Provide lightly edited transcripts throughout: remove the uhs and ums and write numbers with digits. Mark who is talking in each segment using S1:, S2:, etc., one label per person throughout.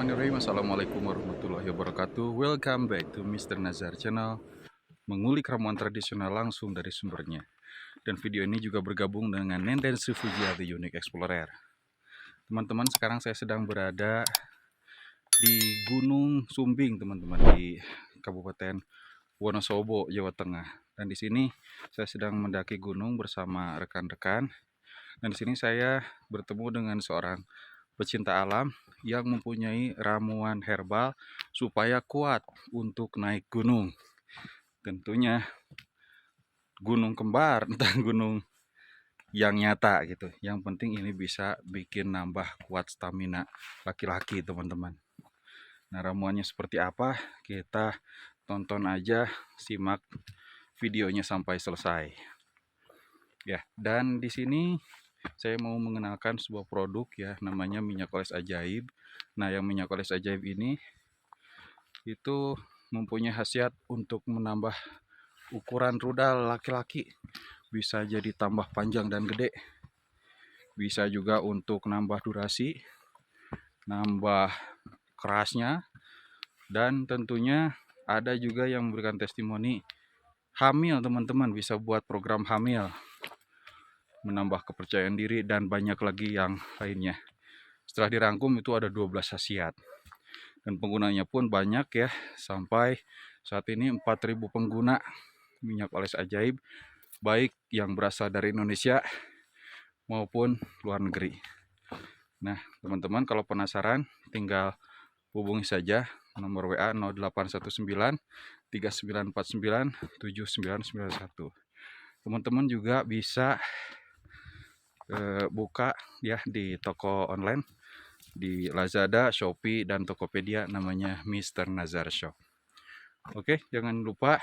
S1: Bismillahirrahmanirrahim. Assalamualaikum warahmatullahi wabarakatuh. Welcome back to Mr. Nazar Channel, mengulik ramuan tradisional langsung dari sumbernya. Dan video ini juga bergabung dengan Nenden Srifujiya The Unique Explorer. Teman-teman, sekarang saya sedang berada di Gunung Sumbing, teman-teman, di Kabupaten Wonosobo, Jawa Tengah. Dan di sini saya sedang mendaki gunung bersama rekan-rekan. Dan di sini saya bertemu dengan seorang pecinta alam yang mempunyai ramuan herbal supaya kuat untuk naik gunung. Tentunya gunung kembar, entah gunung yang nyata gitu. Yang penting ini bisa bikin nambah kuat stamina laki-laki, teman-teman. Nah, ramuannya seperti apa? Kita tonton aja, simak videonya sampai selesai. Ya, dan di sini saya mau mengenalkan sebuah produk ya, namanya minyak oles ajaib. Nah, yang minyak oles ajaib ini itu mempunyai khasiat untuk menambah ukuran rudal laki-laki. Bisa jadi tambah panjang dan gede. Bisa juga untuk nambah durasi, nambah kerasnya, dan tentunya ada juga yang memberikan testimoni hamil, teman-teman, bisa buat program hamil, menambah kepercayaan diri, dan banyak lagi yang lainnya. Setelah dirangkum itu ada 12 khasiat. Dan penggunanya pun banyak ya, sampai saat ini 4.000 pengguna minyak oles ajaib, baik yang berasal dari Indonesia maupun luar negeri. Nah, teman-teman, kalau penasaran tinggal hubungi saja nomor WA 0819 3949 7991. Teman-teman juga bisa buka ya di toko online di Lazada, Shopee, dan Tokopedia, namanya Mr. Nazar Shop. Oke, jangan lupa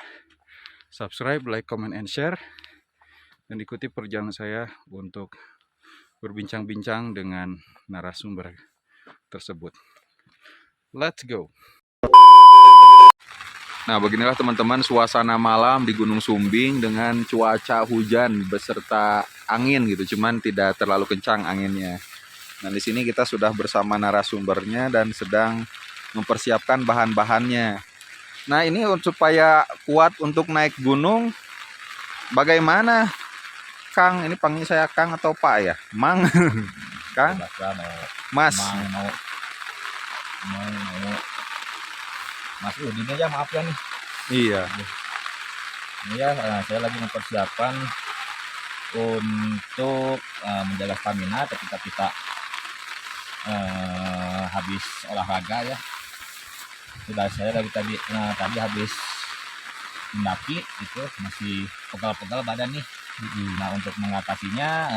S1: subscribe, like, comment, and share, dan ikuti perjalanan saya untuk berbincang-bincang dengan narasumber tersebut. Let's go. Nah, beginilah teman-teman suasana malam di Gunung Sumbing dengan cuaca hujan beserta angin gitu, cuman tidak terlalu kencang anginnya. Nah, di sini kita sudah bersama narasumbernya dan sedang mempersiapkan bahan-bahannya. Nah, ini supaya kuat untuk naik gunung, bagaimana, Kang? Ini panggil saya Kang atau Pak ya? Mang? Kang? Mas?
S2: Mas Udin aja, maaf ya nih.
S1: Iya.
S2: Ini ya, saya lagi mempersiapkan untuk menjaga stamina ketika kita habis olahraga ya. Sudah saya tadi habis mendaki itu masih pegal-pegal badan nih. Nah, untuk mengatasinya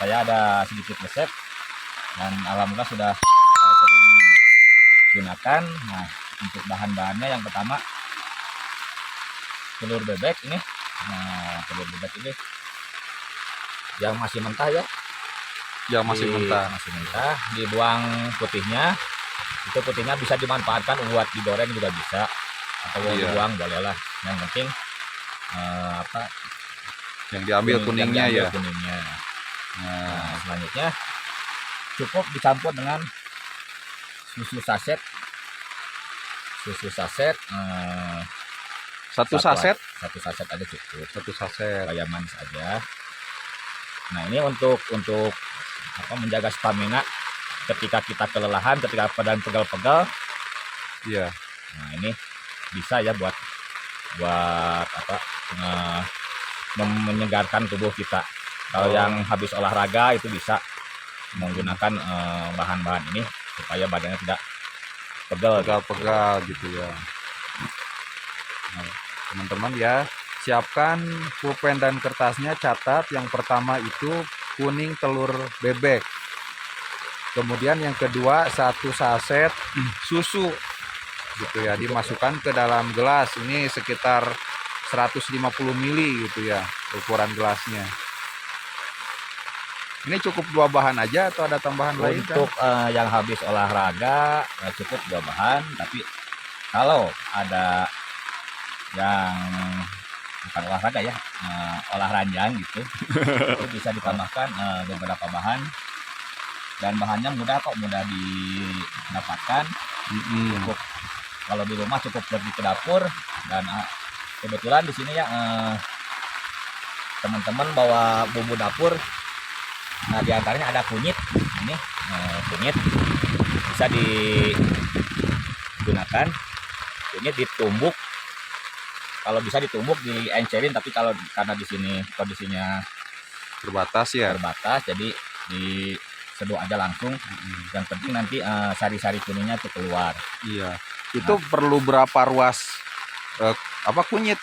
S2: saya ada sedikit resep dan alhamdulillah sudah saya sering gunakan. Nah, untuk bahan-bahannya yang pertama telur bebek ini. Nah, telur bebek ini yang masih mentah ya.
S1: Yang masih mentah.
S2: Masih mentah, dibuang putihnya. Itu putihnya bisa dimanfaatkan buat digoreng juga bisa, atau dibuang bolehlah. Yang penting
S1: yang diambil kuningnya ya.
S2: Kuningnya. Nah, selanjutnya cukup dicampur dengan susu saset.
S1: Satu saset
S2: aja cukup.
S1: Satu saset.
S2: Supaya manis aja. Nah, ini untuk menjaga stamina ketika kita kelelahan, ketika badan pegal-pegal.
S1: Iya.
S2: Nah, ini bisa ya buat menyegarkan tubuh kita. Kalau yang habis olahraga itu bisa menggunakan bahan-bahan ini supaya badannya tidak
S1: pegal-pegal gitu ya. Nah, teman-teman ya, siapkan pulpen dan kertasnya, catat. Yang pertama itu kuning telur bebek. Kemudian yang kedua 1 saset susu gitu ya, dimasukkan ke dalam gelas. Ini sekitar 150 ml gitu ya ukuran gelasnya. Ini cukup 2 bahan aja atau ada tambahan lain?
S2: Untuk yang habis olahraga cukup 2 bahan, tapi kalau ada yang bukan olahraga ya, olah ranjang gitu, itu bisa ditambahkan beberapa bahan. dan bahannya mudah kok, mudah didapatkan. Cukup kalau di rumah cukup pergi ke dapur, dan kebetulan di sini ya teman-teman bawa bumbu dapur. Nah, diantaranya ada kunyit. Ini kunyit bisa digunakan. Kunyit ditumbuk. Kalau bisa ditumbuk, diencerin, tapi kalau karena di sini kondisinya
S1: Terbatas ya.
S2: terbatas, jadi diseduh aja langsung. Yang penting nanti sari-sari kuningnya tuh keluar.
S1: Iya. Itu perlu berapa ruas kunyit?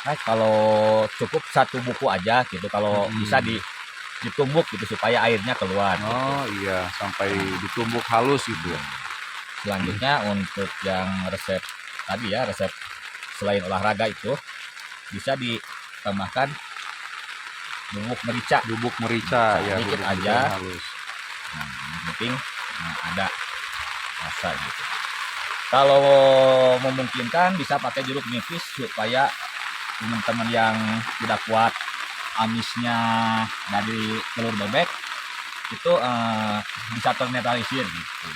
S2: Nah, kalau cukup satu buku aja gitu, kalau bisa ditumbuk gitu supaya airnya keluar.
S1: Oh iya, sampai ditumbuk halus gitu ya.
S2: Selanjutnya untuk yang resep tadi ya, resep selain olahraga itu bisa ditambahkan bubuk merica.
S1: Bubuk merica ya,
S2: Sedikit
S1: bubuk
S2: aja.
S1: merica halus.
S2: Nah, yang penting ada rasa gitu. Kalau memungkinkan bisa pakai jeruk nipis supaya teman-teman yang tidak kuat amisnya dari telur bebek itu bisa ternetralisir gitu.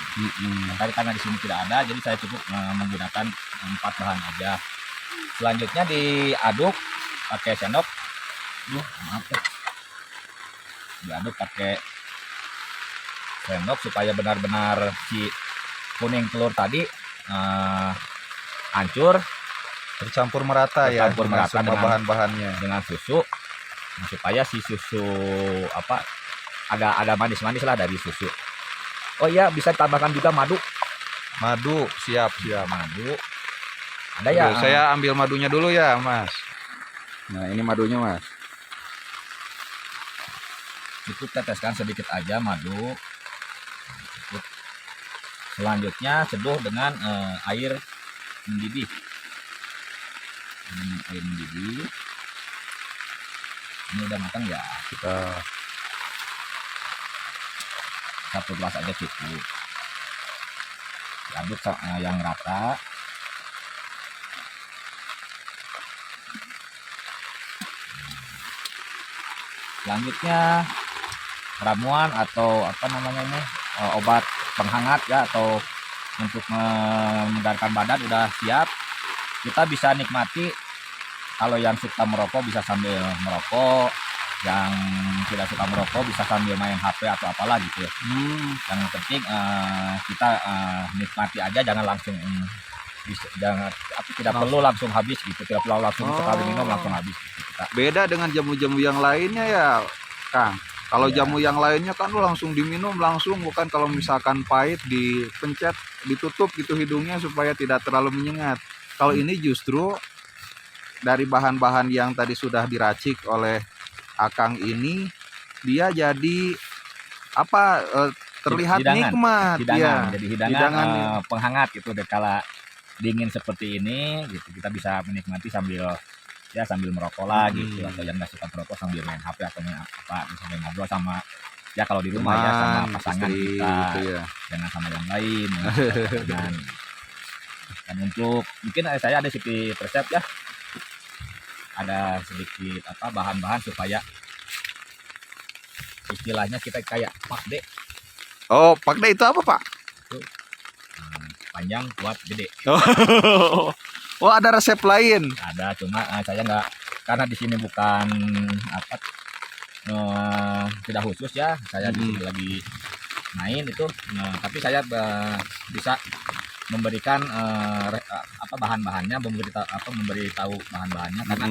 S2: Karena di sini tidak ada, jadi saya cukup menggunakan 4 bahan aja. Selanjutnya diaduk pakai sendok. Diaduk pakai sendok supaya benar-benar si kuning telur tadi hancur,
S1: Tercampur merata ya,
S2: tercampur
S1: dengan
S2: merata
S1: semua
S2: dengan
S1: bahan-bahannya.
S2: dengan susu. Nah, supaya si susu ada manis-manis lah dari susu. Oh iya, bisa ditambahkan juga madu.
S1: Madu, siap.
S2: Madu. Ada ya.
S1: Oke, saya ambil madunya dulu ya, Mas. Nah, ini madunya, Mas.
S2: Cukup teteskan sedikit aja madu. Cukup. Selanjutnya seduh dengan air mendidih. Air mendidih. Ini udah matang ya.
S1: Kita
S2: Satu gelas aja cukup. Aduk yang rata. Selanjutnya ramuan atau apa namanya ini, obat penghangat ya, atau untuk menyegarkan badan udah siap. Kita bisa nikmati. Kalau yang suka merokok bisa sambil merokok, yang tidak suka merokok bisa sambil main HP atau apalah gitu ya. Yang penting kita nikmati aja, jangan langsung tidak perlu langsung habis gitu, tidak perlu langsung sekali minum langsung habis gitu.
S1: beda dengan jamu-jamu yang lainnya ya, Kang. Kalau jamu yang lainnya kan lu langsung diminum langsung, bukan kalau misalkan pahit dipencet, ditutup gitu hidungnya supaya tidak terlalu menyengat. Kalau ini justru dari bahan-bahan yang tadi sudah diracik oleh Akang ini, dia jadi terlihat
S2: hidangan.
S1: nikmat.
S2: Jadi hidangan penghangat gitu deh, kala dingin seperti ini gitu, kita bisa menikmati sambil merokok lah gitu, atau yang nggak suka merokok sambil main HP atau main apa, sambil ngobrol sama ya kalau di rumah ya sama pasangan
S1: istri,
S2: kita
S1: gitu ya.
S2: jangan sama yang lain ya, pasangan. Dan untuk mungkin saya ada sedikit resep ya, ada sedikit bahan-bahan supaya istilahnya kita kayak pakde.
S1: Oh, pakde itu apa, Pak?
S2: Panjang, kuat, gede.
S1: Oh, ada resep lain.
S2: Ada, cuma saya nggak, karena di sini bukan tidak khusus ya, saya di sini lagi main itu, tapi saya bisa memberikan bahan-bahannya, memberitahu bahan-bahannya, karena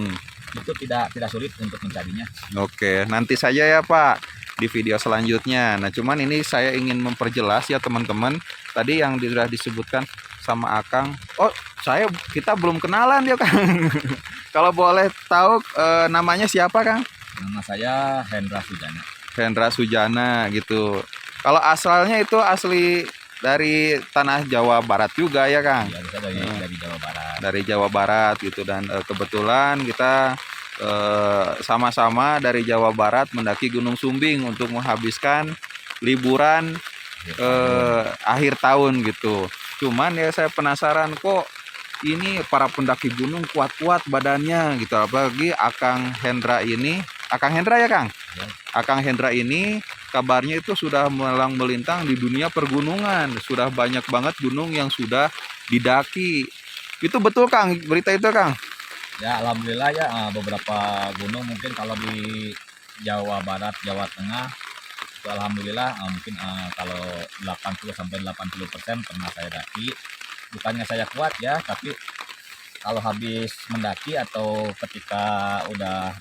S2: itu tidak sulit untuk mencarinya.
S1: Oke, nanti saja ya Pak di video selanjutnya. Nah, cuman ini saya ingin memperjelas ya teman-teman, tadi yang sudah disebutkan sama Akang. Oh, kita belum kenalan ya Kang. Kalau boleh tahu namanya siapa Kang?
S2: Nama saya Hendra Sujana.
S1: Hendra Sujana gitu. Kalau asalnya itu asli dari tanah Jawa Barat juga ya Kang?
S2: Ya, dari Jawa Barat.
S1: Dari Jawa Barat gitu, dan kebetulan kita sama-sama dari Jawa Barat mendaki Gunung Sumbing untuk menghabiskan liburan akhir tahun gitu. Cuman ya saya penasaran, kok ini para pendaki gunung kuat-kuat badannya gitu, apalagi Akang Hendra ini. Akang Hendra ya Kang?
S2: Ya.
S1: Akang Hendra ini kabarnya itu sudah melang melintang di dunia pergunungan. Sudah banyak banget gunung yang sudah didaki. Itu betul Kang, berita itu Kang?
S2: Ya alhamdulillah ya, beberapa gunung mungkin kalau di Jawa Barat, Jawa Tengah itu alhamdulillah mungkin kalau 80-80% pernah saya daki. Bukannya saya kuat ya, tapi kalau habis mendaki atau ketika udah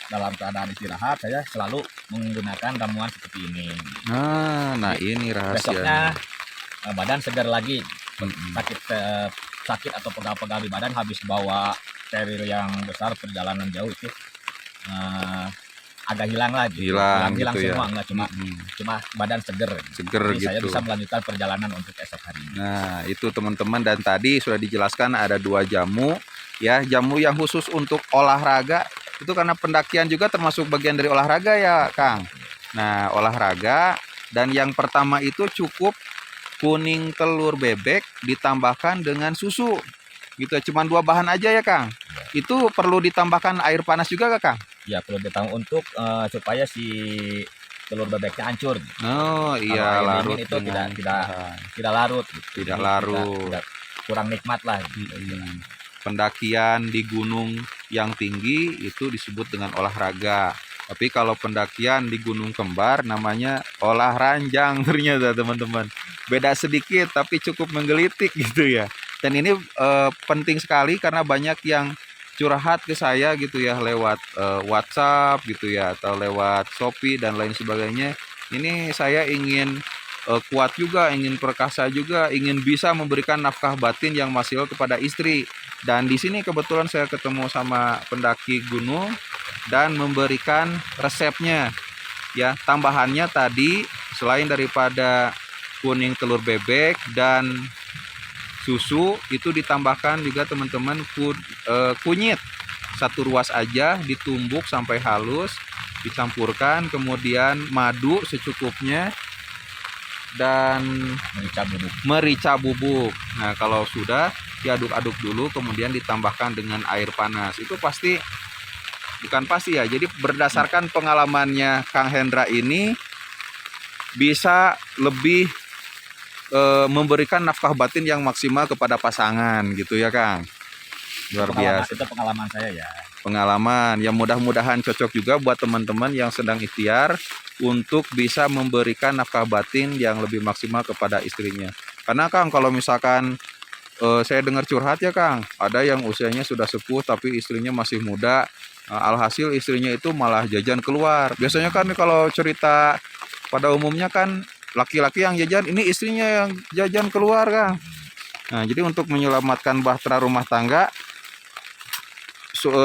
S2: dalam keadaan istirahat, saya selalu menggunakan ramuan seperti ini.
S1: Nah ini
S2: Besoknya
S1: rahasia.
S2: badan segar lagi.
S1: Mm-mm.
S2: Sakit atau pegal-pegal di badan habis bawa carrier yang besar perjalanan jauh itu agak hilang lagi.
S1: Hilang
S2: Hilang
S1: gitu ya.
S2: semua, enggak cuma badan seger.
S1: Seger
S2: Jadi saya
S1: gitu.
S2: bisa melanjutkan perjalanan untuk esok hari.
S1: Nah, itu teman-teman, dan tadi sudah dijelaskan ada 2 jamu ya, jamu yang khusus untuk olahraga. Itu karena pendakian juga termasuk bagian dari olahraga ya, Kang. Nah, olahraga, dan yang pertama itu cukup kuning telur bebek ditambahkan dengan susu. Gitu, cuman 2 bahan aja ya, Kang. Itu perlu ditambahkan air panas juga gak, Kang?
S2: Ya perlu ditambah untuk supaya si telur bebeknya hancur.
S1: Oh iya,
S2: Kalau air
S1: larut
S2: dingin itu
S1: dengan
S2: tidak larut. Gitu.
S1: tidak
S2: Jadi
S1: larut.
S2: kurang nikmat lah. Gitu.
S1: Pendakian di gunung yang tinggi itu disebut dengan olahraga. Tapi kalau pendakian di Gunung Kembar namanya olah ranjang ternyata teman-teman. Beda sedikit tapi cukup menggelitik gitu ya. Dan ini penting sekali karena banyak yang curhat ke saya gitu ya lewat WhatsApp gitu ya, atau lewat Shopee dan lain sebagainya. Ini saya ingin kuat juga, ingin perkasa juga, ingin bisa memberikan nafkah batin yang maksimal kepada istri. Dan di sini kebetulan saya ketemu sama pendaki gunung dan memberikan resepnya. Ya, tambahannya tadi selain daripada kuning telur bebek dan susu, itu ditambahkan juga teman-teman kunyit 1 ruas aja, ditumbuk sampai halus, dicampurkan, kemudian madu secukupnya, dan merica bubuk. Nah, kalau sudah diaduk-aduk dulu, kemudian ditambahkan dengan air panas. Itu pasti, bukan pasti ya, jadi berdasarkan pengalamannya Kang Hendra ini bisa lebih memberikan nafkah batin yang maksimal kepada pasangan gitu ya Kang. Luar biasa.
S2: Itu pengalaman saya ya.
S1: Pengalaman yang mudah-mudahan cocok juga buat teman-teman yang sedang ikhtiar untuk bisa memberikan nafkah batin yang lebih maksimal kepada istrinya. Karena Kang, kalau misalkan saya dengar curhat ya Kang, ada yang usianya sudah sepuh tapi istrinya masih muda. Alhasil istrinya itu malah jajan keluar. Biasanya kan kalau cerita pada umumnya kan laki-laki yang jajan, ini istrinya yang jajan keluar Kang. Nah, jadi untuk menyelamatkan bahtera rumah tangga,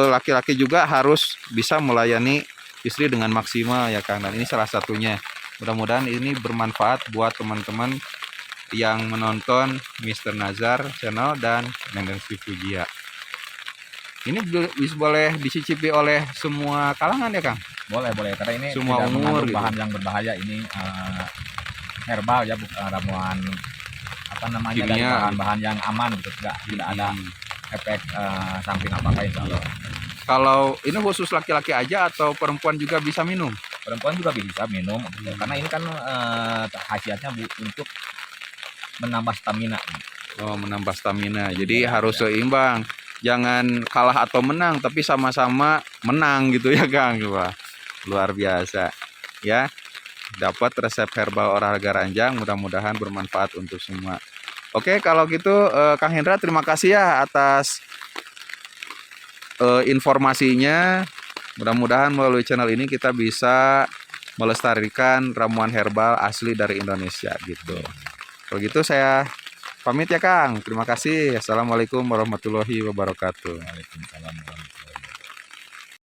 S1: laki-laki juga harus bisa melayani istri dengan maksimal ya Kang. Dan ini salah satunya. Mudah-mudahan ini bermanfaat buat teman-teman yang menonton Mr. Nazar Channel dan Nenden Srivijaya. Ini boleh dicicipi oleh semua kalangan ya Kang?
S2: Boleh, karena ini
S1: semua
S2: tidak
S1: umur
S2: mengandung
S1: gitu.
S2: bahan yang berbahaya. Ini herbal ya, bukan ramuan apa namanya,
S1: Kimia.
S2: dari bahan-bahan yang aman gitu, tidak ada efek samping apa-apa insya Allah.
S1: Kalau ini khusus laki-laki aja atau perempuan juga bisa minum?
S2: Perempuan juga bisa minum, karena ini kan khasiatnya untuk menambah stamina.
S1: Oh, menambah stamina. Jadi harus seimbang. Jangan kalah atau menang, tapi sama-sama menang gitu ya Kang. Wah, luar biasa. Ya, dapat resep herbal olahraga ranjang, mudah-mudahan bermanfaat untuk semua. Oke, kalau gitu Kang Hendra terima kasih ya atas informasinya. Mudah-mudahan melalui channel ini kita bisa melestarikan ramuan herbal asli dari Indonesia gitu. Kalau gitu saya pamit ya Kang. Terima kasih. Assalamualaikum warahmatullahi wabarakatuh.
S2: Waalaikumsalam.